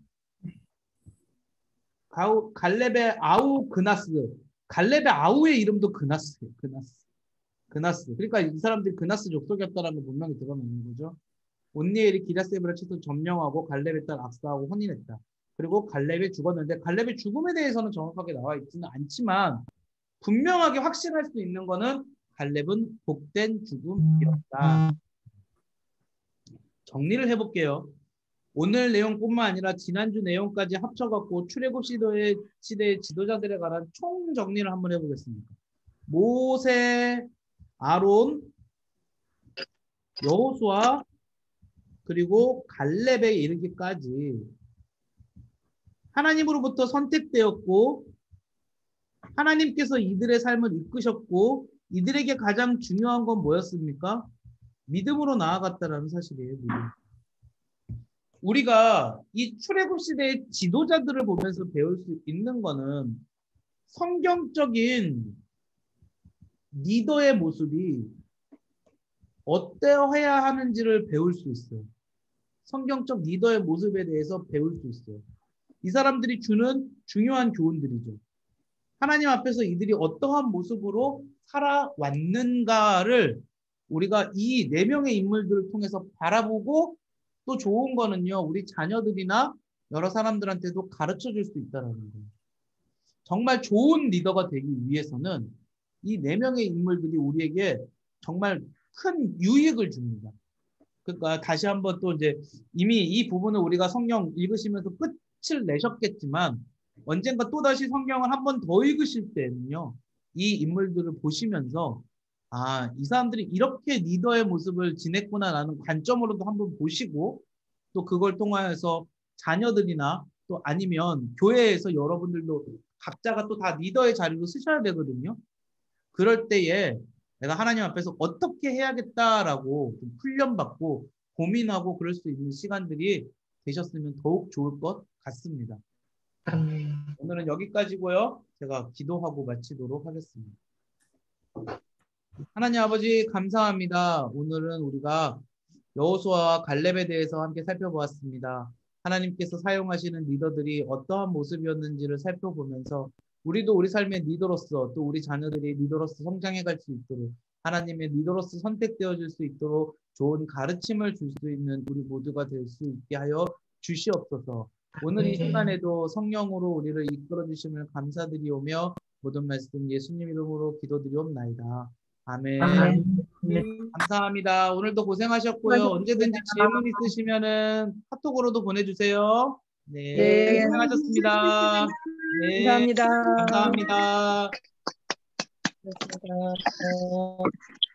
갈렙의 아우 그나스. 갈렙의 아우의 이름도 그나스예요. 그나스. 그러니까 이 사람들이 그나스 족속이었다는 걸 분명히 드러내는 거죠. 온니엘이 기랴세벨을 쳐서 점령하고 갈렙의 딸 악사하고 혼인했다. 그리고 갈렙이 죽었는데 갈렙의 죽음에 대해서는 정확하게 나와 있지는 않지만 분명하게 확신할 수 있는 거는 갈렙은 복된 죽음이었다. 정리를 해볼게요. 오늘 내용뿐만 아니라 지난주 내용까지 합쳐갖고 출애굽 시대의 지도자들에 관한 총 정리를 한번 해보겠습니다. 모세, 아론, 여호수아, 그리고 갈렙에 이르기까지 하나님으로부터 선택되었고 하나님께서 이들의 삶을 이끄셨고 이들에게 가장 중요한 건 뭐였습니까? 믿음으로 나아갔다라는 사실이에요. 믿음. 우리가 이 출애굽 시대의 지도자들을 보면서 배울 수 있는 거는 성경적인 리더의 모습이 어떠해야 하는지를 배울 수 있어요. 성경적 리더의 모습에 대해서 배울 수 있어요. 이 사람들이 주는 중요한 교훈들이죠. 하나님 앞에서 이들이 어떠한 모습으로 살아왔는가를 우리가 이 4명의 인물들을 통해서 바라보고 또 좋은 거는요. 우리 자녀들이나 여러 사람들한테도 가르쳐 줄 수 있다는 거예요. 정말 좋은 리더가 되기 위해서는 이 4명의 인물들이 우리에게 정말 큰 유익을 줍니다. 그러니까 다시 한번 또 이제 이미 이 부분을 우리가 성경 읽으시면서 끝을 내셨겠지만 언젠가 또다시 성경을 한 번 더 읽으실 때는요. 이 인물들을 보시면서 아, 이 사람들이 이렇게 리더의 모습을 지냈구나라는 관점으로도 한번 보시고 또 그걸 통하여서 자녀들이나 또 아니면 교회에서 여러분들도 각자가 또 다 리더의 자리로 쓰셔야 되거든요. 그럴 때에 내가 하나님 앞에서 어떻게 해야겠다라고 좀 훈련받고 고민하고 그럴 수 있는 시간들이 되셨으면 더욱 좋을 것 같습니다. 오늘은 여기까지고요. 제가 기도하고 마치도록 하겠습니다. 하나님 아버지 감사합니다. 오늘은 우리가 여호수아와 갈렙에 대해서 함께 살펴보았습니다. 하나님께서 사용하시는 리더들이 어떠한 모습이었는지를 살펴보면서 우리도 우리 삶의 리더로서 또 우리 자녀들이 리더로서 성장해 갈 수 있도록 하나님의 리더로서 선택되어질 수 있도록 좋은 가르침을 줄 수 있는 우리 모두가 될 수 있게 하여 주시옵소서. 오늘 이 시간에도 성령으로 우리를 이끌어 주심을 감사드리오며 모든 말씀 예수님 이름으로 기도드리옵나이다. 아멘. 감사합니다. 오늘도 고생하셨고요. 언제든지 질문 있으시면은 카톡으로도 보내주세요. 네, 고생하셨습니다. 네, 감사합니다. 감사합니다. 감사합니다.